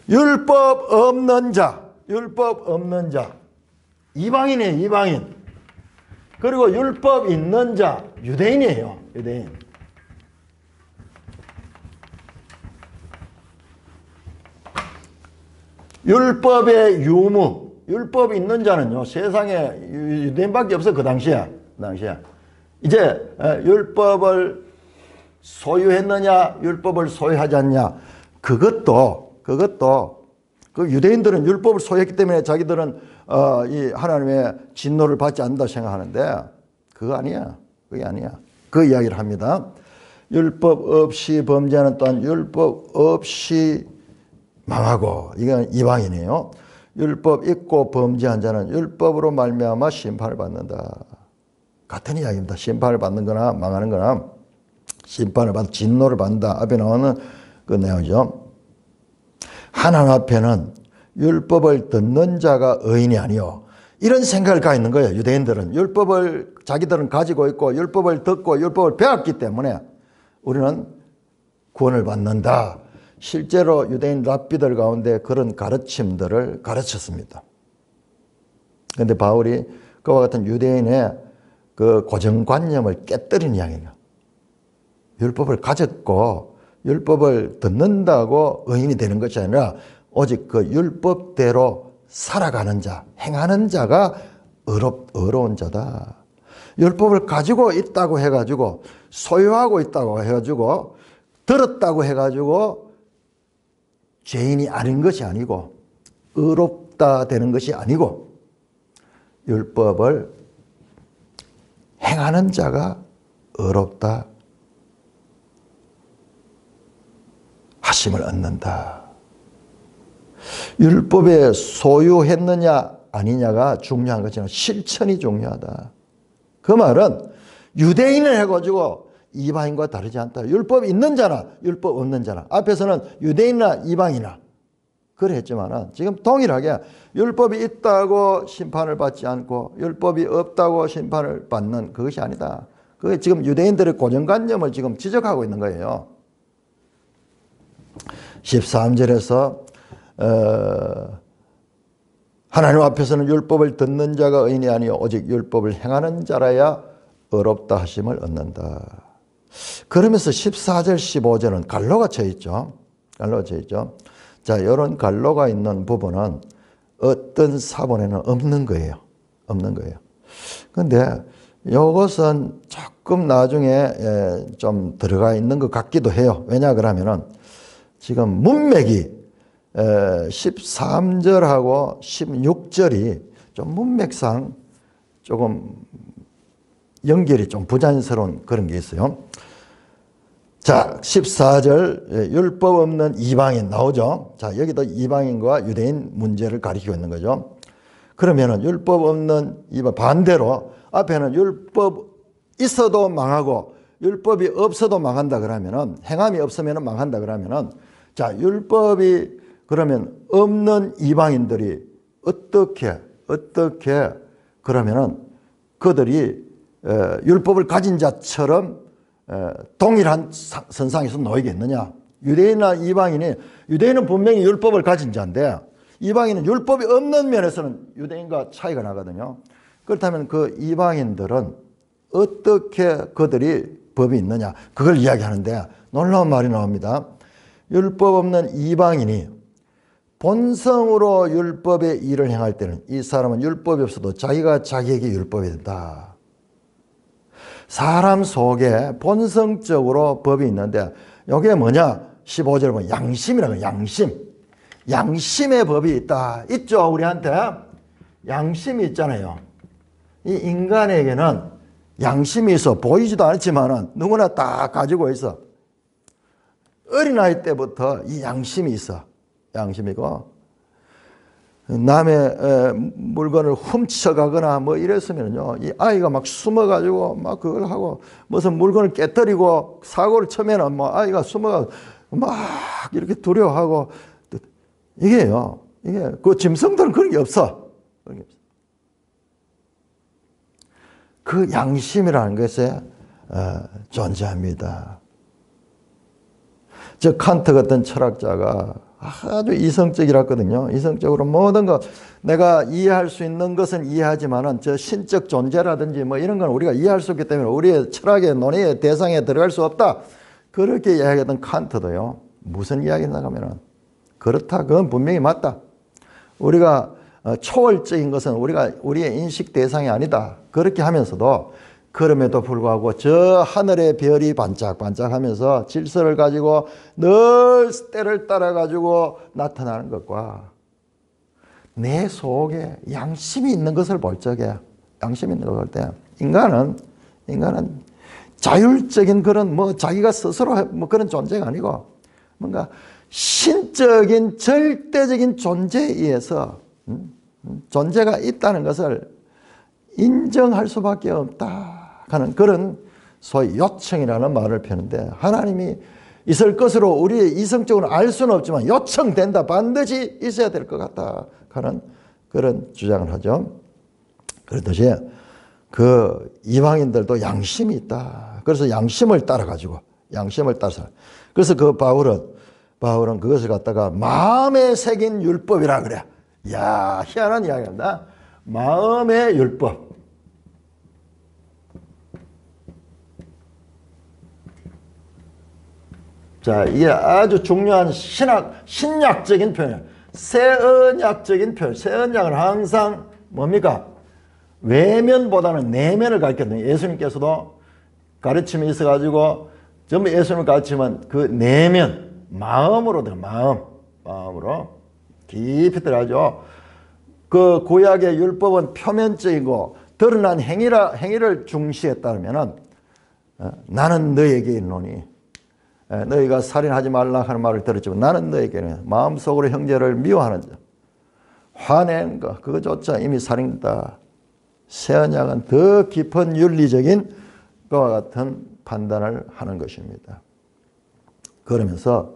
율법 없는 자 이방인이에요. 이방인. 그리고 율법 있는 자 유대인이에요. 유대인. 율법의 유무, 율법 있는 자는요, 세상에 유대인밖에 없어, 그 당시에. 이제 율법을 소유했느냐, 율법을 소유하지 않냐. 그것도 그 유대인들은 율법을 소유했기 때문에 자기들은 이 하나님의 진노를 받지 않는다 생각하는데 그거 아니야. 그게 아니야. 그 이야기를 합니다. 율법 없이 범죄하는 또한 율법 없이 망하고, 이건 이방인이에요. 율법 있고 범죄한 자는 율법으로 말미암아 심판을 받는다. 같은 이야기입니다. 심판을 받는 거나 망하는 거나 심판을 받 진노를 받는다. 앞에 나오는 그 내용이죠. 하나님 앞에는 율법을 듣는 자가 의인이 아니요. 이런 생각을 갖고 있는 거예요. 유대인들은 율법을 자기들은 가지고 있고 율법을 듣고 율법을 배웠기 때문에 우리는 구원을 받는다. 실제로 유대인 랍비들 가운데 그런 가르침들을 가르쳤습니다. 그런데 바울이 그와 같은 유대인의 그 고정관념을 깨뜨리는 이야기예요. 율법을 가졌고 율법을 듣는다고 의인이 되는 것이 아니라 오직 그 율법대로 살아가는 자, 행하는 자가 의로운 자다. 율법을 가지고 있다고 해가지고 소유하고 있다고 해가지고 들었다고 해가지고 죄인이 아닌 것이 아니고 의롭다 되는 것이 아니고 율법을 행하는 자가 의롭다 하심을 얻는다. 율법에 소유했느냐 아니냐가 중요한 것이나 실천이 중요하다. 그 말은 유대인을 해가지고 이방인과 다르지 않다. 율법 있는 자나 율법 없는 자나. 앞에서는 유대인이나 이방이나 그래 했지만 지금 동일하게 율법이 있다고 심판을 받지 않고 율법이 없다고 심판을 받는 그것이 아니다. 그게 지금 유대인들의 고정관념을 지금 지적하고 있는 거예요. 13절에서 하나님 앞에서는 율법을 듣는 자가 의인이 아니요 오직 율법을 행하는 자라야 의롭다 하심을 얻는다. 그러면서 14절 15절은 갈로가 쳐 있죠. 갈로가 쳐 있죠. 자, 이런 갈로가 있는 부분은 어떤 사본에는 없는 거예요. 없는 거예요. 그런데 이것은 조금 나중에 좀 들어가 있는 것 같기도 해요. 왜냐 그러면은 지금 문맥이 13절하고 16절이 좀 문맥상 조금 연결이 좀 부자연스러운 그런 게 있어요. 자, 14절 율법 없는 이방인 나오죠. 자, 여기도 이방인과 유대인 문제를 가리키고 있는 거죠. 그러면은 율법 없는 이방 반대로 앞에는 율법 있어도 망하고 율법이 없어도 망한다 그러면은 행함이 없으면 망한다 그러면은 자, 율법이 그러면 없는 이방인들이 어떻게 그러면은 그들이 율법을 가진 자처럼 동일한 선상에서 놓이겠느냐. 유대인이나 이방인이 유대인은 분명히 율법을 가진 자인데 이방인은 율법이 없는 면에서는 유대인과 차이가 나거든요. 그렇다면 그 이방인들은 어떻게 그들이 법이 있느냐. 그걸 이야기하는데 놀라운 말이 나옵니다. 율법 없는 이방인이 본성으로 율법의 일을 행할 때는 이 사람은 율법이 없어도 자기가 자기에게 율법이 된다. 사람 속에 본성적으로 법이 있는데 이게 뭐냐? 15절 보면 양심이라고 양심. 양심의 법이 있다. 있죠, 우리한테. 양심이 있잖아요. 이 인간에게는 양심이 있어. 보이지도 않지만 누구나 다 가지고 있어. 어린아이 때부터 이 양심이 있어. 양심이고 남의 물건을 훔쳐가거나 뭐 이랬으면요, 이 아이가 막 숨어가지고 막 그걸 하고 무슨 물건을 깨뜨리고 사고를 쳐면은 뭐 아이가 숨어가 막 이렇게 두려워하고 이게요, 이게 그 짐승들은 그런 게 없어. 그런 게 없어. 그 양심이라는 것에 존재합니다. 저 칸트 같은 철학자가 아주 이성적이랐거든요. 이성적으로 모든 것 내가 이해할 수 있는 것은 이해하지만은 저 신적 존재라든지 뭐 이런 건 우리가 이해할 수 없기 때문에 우리의 철학의 논의의 대상에 들어갈 수 없다. 그렇게 이야기하던 칸트도요. 무슨 이야기 나가면은 그렇다. 그건 분명히 맞다. 우리가 초월적인 것은 우리의 인식 대상이 아니다. 그렇게 하면서도 그럼에도 불구하고 저 하늘의 별이 반짝반짝하면서 질서를 가지고 늘 때를 따라 가지고 나타나는 것과 내 속에 양심이 있는 것을 볼 적에, 양심이 있는 것을 볼 때 인간은 자율적인 그런 자기가 스스로 그런 존재가 아니고 뭔가 신적인 절대적인 존재에 의해서 존재가 있다는 것을 인정할 수밖에 없다 하는 그런 소위 요청이라는 말을 펴는데, 하나님이 있을 것으로 우리 이성적으로 알 수는 없지만 요청된다, 반드시 있어야 될 것 같다 하는 그런 주장을 하죠. 그렇듯이 그 이방인들도 양심이 있다. 그래서 양심을 따라가지고, 양심을 따라서, 그래서 그 바울은 그것을 갖다가 마음에 새긴 율법이라 그래. 이야, 희한한 이야기입니다. 마음의 율법. 자, 이게 아주 중요한 신약적인 표현이에요. 새언약적인 표현. 새언약은 항상 뭡니까? 외면보다는 내면을 가르쳤거든요. 예수님께서도 가르침이 있어가지고 전부 예수님을 가르치면 그 내면, 마음으로 마음으로 깊이 들어가죠. 그 구약의 율법은 표면적이고 드러난 행위를 중시했다면 나는 너에게 있노니, 너희가 살인하지 말라 하는 말을 들었지만 나는 너에게는 마음속으로 형제를 미워하는 자, 화내는 것, 그것조차 이미 살인이다. 새 언약은 더 깊은 윤리적인 것과 같은 판단을 하는 것입니다. 그러면서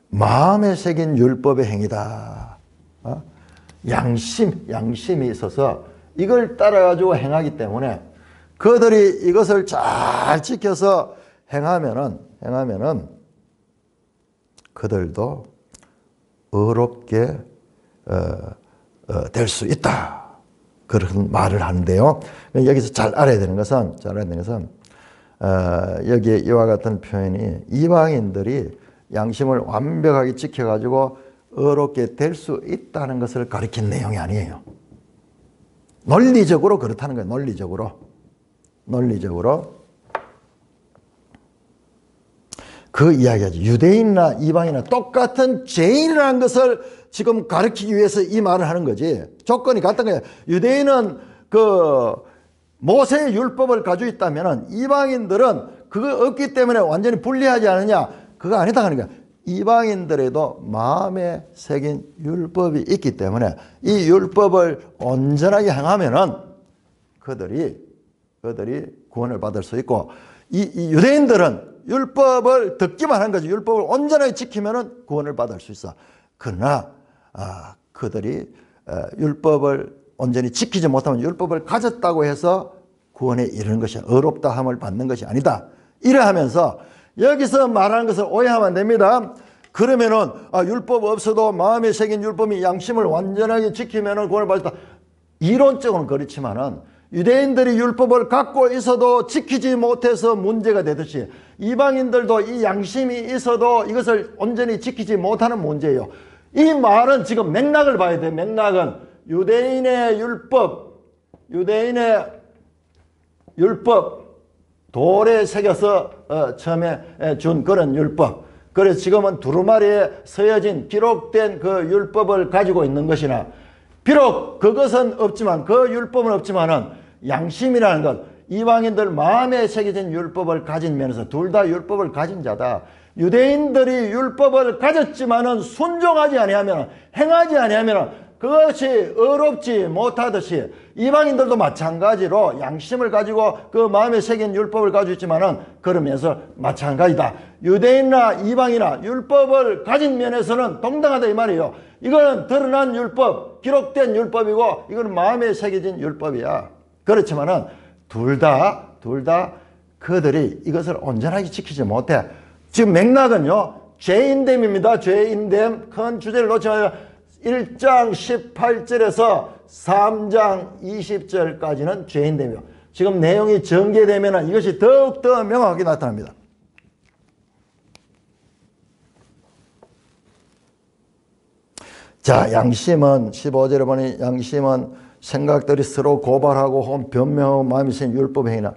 마음에 새긴 율법의 행위다. 양심이 있어서 이걸 따라가지고 행하기 때문에 그들이 이것을 잘 지켜서 행하면은 그들도 의롭게 될 수 있다. 그런 말을 하는데요. 여기서 잘 알아야 되는 것은 여기에 이와 같은 표현이 이방인들이 양심을 완벽하게 지켜가지고 의롭게 될 수 있다는 것을 가리킨 내용이 아니에요. 논리적으로 그렇다는 거예요. 논리적으로. 그 이야기하죠. 유대인이나 이방인이나 똑같은 죄인이라는 것을 지금 가르치기 위해서 이 말을 하는 거지. 조건이 같은 거예요. 유대인은 그 모세의 율법을 가지고 있다면 이방인들은 그거 없기 때문에 완전히 분리하지 않느냐. 그거 아니다 하는 거야. 이방인들에도 마음에 새긴 율법이 있기 때문에 이 율법을 온전하게 행하면은 그들이 구원을 받을 수 있고, 이 유대인들은 율법을 듣기만 하는 거지. 율법을 온전하게 지키면은 구원을 받을 수 있어. 그러나 그들이 율법을 온전히 지키지 못하면 율법을 가졌다고 해서 구원에 이르는 것이, 의롭다함을 받는 것이 아니다. 이래하면서 여기서 말하는 것을 오해하면 안 됩니다. 그러면은 율법 없어도 마음에 새긴 율법이 양심을 완전하게 지키면은 구원을 받았다. 이론적으로는 그렇지만은 유대인들이 율법을 갖고 있어도 지키지 못해서 문제가 되듯이 이방인들도 이 양심이 있어도 이것을 온전히 지키지 못하는 문제예요. 이 말은 지금 맥락을 봐야 돼요. 맥락은 유대인의 율법 돌에 새겨서 처음에 준 그런 율법. 그래서 지금은 두루마리에 서여진 기록된 그 율법을 가지고 있는 것이나, 비록 그것은 없지만, 그 율법은 없지만은 양심이라는 것, 이방인들 마음에 새겨진 율법을 가진 면에서 둘 다 율법을 가진 자다. 유대인들이 율법을 가졌지만은 순종하지 아니하면, 행하지 아니하면 그것이 의롭지 못하듯이 이방인들도 마찬가지로 양심을 가지고 그 마음에 새긴 율법을 가지고 있지만은 그러면서 마찬가지다. 유대인이나 이방이나 율법을 가진 면에서는 동등하다 이 말이에요. 이거는 드러난 율법, 기록된 율법이고 이거는 마음에 새겨진 율법이야. 그렇지만은 둘 다 그들이 이것을 온전하게 지키지 못해. 지금 맥락은요, 죄인됨입니다. 죄인됨. 큰 주제를 놓지 마요. 1장 18절에서 3장 20절까지는 죄인됨이요. 지금 내용이 전개되면 이것이 더욱더 명확하게 나타납니다. 자, 양심은 15절에 보니 양심은 생각들이 서로 고발하고 변명하고 마음이 새긴 율법 행위나,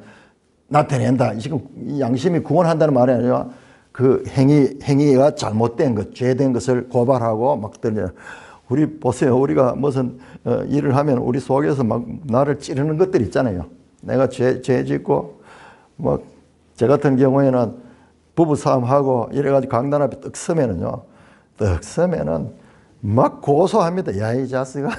나타낸다. 지금 이 양심이 구원한다는 말이 아니라 그 행위가 잘못된 것, 죄된 것을 고발하고 막 들려. 우리 보세요. 우리가 무슨 일을 하면 우리 속에서 막 나를 찌르는 것들 있잖아요. 내가 죄 짓고 뭐 저 같은 경우에는 부부싸움하고 이래가지고 강단 앞에 떡 서면은요. 떡 서면은 막 고소합니다. 야, 이 자식아,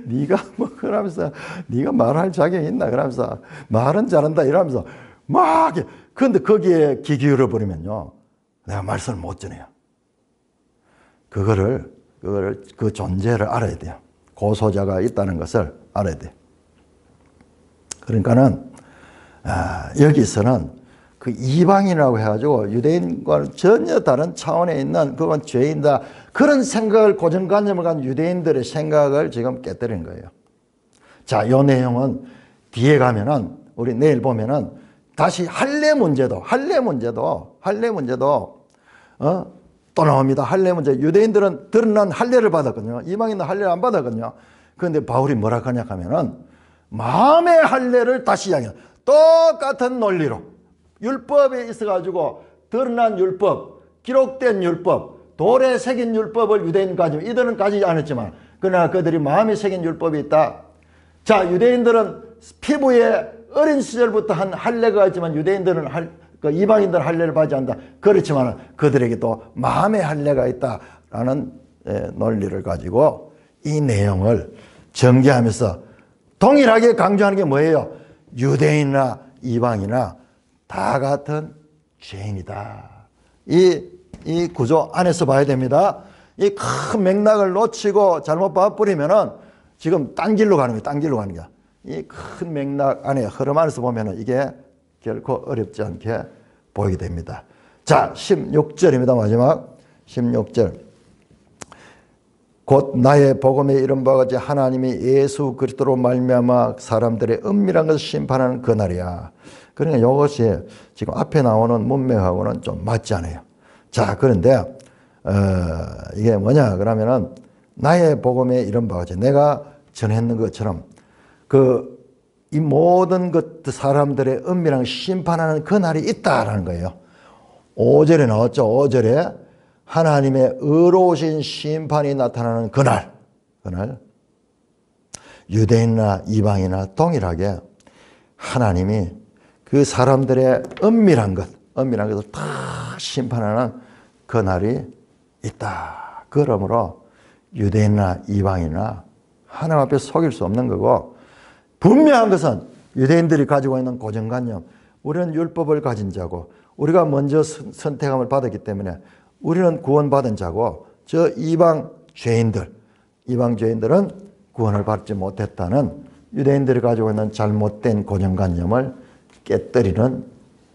네가 뭐 그러면서 네가 말할 자격이 있나 그러면서 말은 잘한다 이러면서 막 근데 거기에 귀 기울여 버리면요. 내가 말씀을 못 전해요. 그거를 그 존재를 알아야 돼요. 고소자가 있다는 것을 알아야 돼요. 그러니까는 여기서는 그 이방인이라고 해가지고 유대인과는 전혀 다른 차원에 있는 그건 죄인다. 그런 생각을 고정관념을 간 유대인들의 생각을 지금 깨뜨리는 거예요. 자, 이 내용은 뒤에 가면은 우리 내일 보면은 다시 할례 문제도 또 나옵니다. 할례 문제. 유대인들은 드러난 할례를 받았거든요. 이방인은 할례를 안 받았거든요. 그런데 바울이 뭐라 하냐 하면은 마음의 할례를 다시 이야기해요. 똑같은 논리로. 율법에 있어가지고 드러난 율법, 기록된 율법, 돌에 새긴 율법을 유대인 가지고 이들은 가지지 않았지만 그러나 그들이 마음에 새긴 율법이 있다. 자, 유대인들은 피부에 어린 시절부터 한 할례가 있지만 유대인들은 이방인들은 할례를 받지 않는다. 그렇지만 그들에게 또 마음의 할례가 있다라는 논리를 가지고 이 내용을 전개하면서 동일하게 강조하는 게 뭐예요? 유대인이나 이방이나 다 같은 죄인이다. 이 구조 안에서 봐야 됩니다. 이 큰 맥락을 놓치고 잘못 봐버리면은 지금 딴 길로 가는 거예요. 딴 길로 가는 거야. 이 큰 맥락 안에 흐름 안에서 보면은 이게 결코 어렵지 않게 보이게 됩니다. 자, 16절입니다. 마지막 16절. 곧 나의 복음에 이른 바와 같이 하나님이 예수 그리스도로 말미암아 사람들의 은밀한 것을 심판하는 그날이야. 그러니까 이것이 지금 앞에 나오는 문맥하고는 좀 맞지 않아요. 자, 그런데 이게 뭐냐 그러면은 나의 복음에 이른 바와 같이 내가 전했는 것처럼 이 모든 것 사람들의 은밀한 심판하는 그날이 있다라는 거예요. 5절에 나왔죠. 5절에 하나님의 의로우신 심판이 나타나는 그날 유대인이나 이방이나 동일하게 하나님이 그 사람들의 은밀한 것을 다 심판하는 그날이 있다. 그러므로 유대인이나 이방이나 하나님 앞에 속일 수 없는 거고 분명한 것은 유대인들이 가지고 있는 고정관념, 우리는 율법을 가진 자고 우리가 먼저 선택함을 받았기 때문에 우리는 구원받은 자고 저 이방 죄인들은 구원을 받지 못했다는 유대인들이 가지고 있는 잘못된 고정관념을 깨뜨리는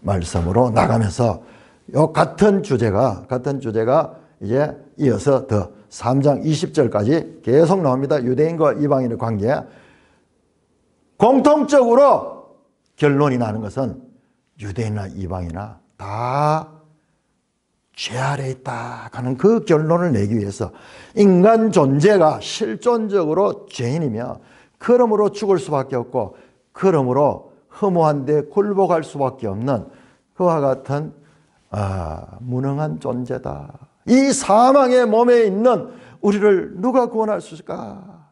말씀으로 나가면서 요 같은 주제가 이제 이어서 더 3장 20절까지 계속 나옵니다. 유대인과 이방인의 관계. 공통적으로 결론이 나는 것은 유대인이나 이방이나 다 죄 아래 있다 하는 그 결론을 내기 위해서 인간 존재가 실존적으로 죄인이며 그러므로 죽을 수밖에 없고 그러므로 허무한 데 굴복할 수밖에 없는 그와 같은 무능한 존재다. 이 사망의 몸에 있는 우리를 누가 구원할 수 있을까?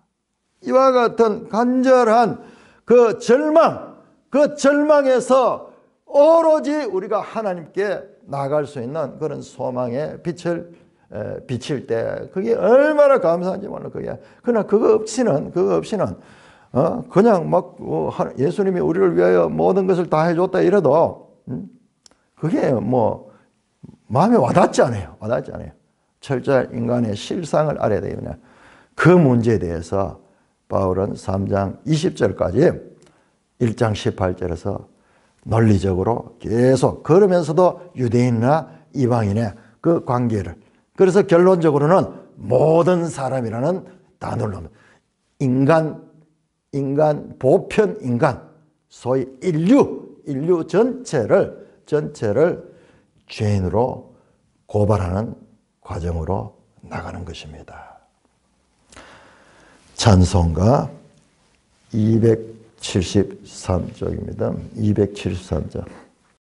이와 같은 간절한 그 절망에서 오로지 우리가 하나님께 나아갈 수 있는 그런 소망의 빛을 비칠 때 그게 얼마나 감사한지 몰라. 그러나 그거 없이는 그냥 막 예수님이 우리를 위하여 모든 것을 다 해줬다 이래도 그게 뭐 마음에 와닿지 않아요. 철저한 인간의 실상을 알아야 되겠네. 그 문제에 대해서 바울은 3장 20절까지 1장 18절에서 논리적으로 계속 그러면서도 유대인이나 이방인의 그 관계를 그래서 결론적으로는 모든 사람이라는 단어를 넣습니다. 보편 인간, 소위 인류 전체를 죄인으로 고발하는 과정으로 나가는 것입니다. 찬송가 200 273쪽입니다. 273쪽.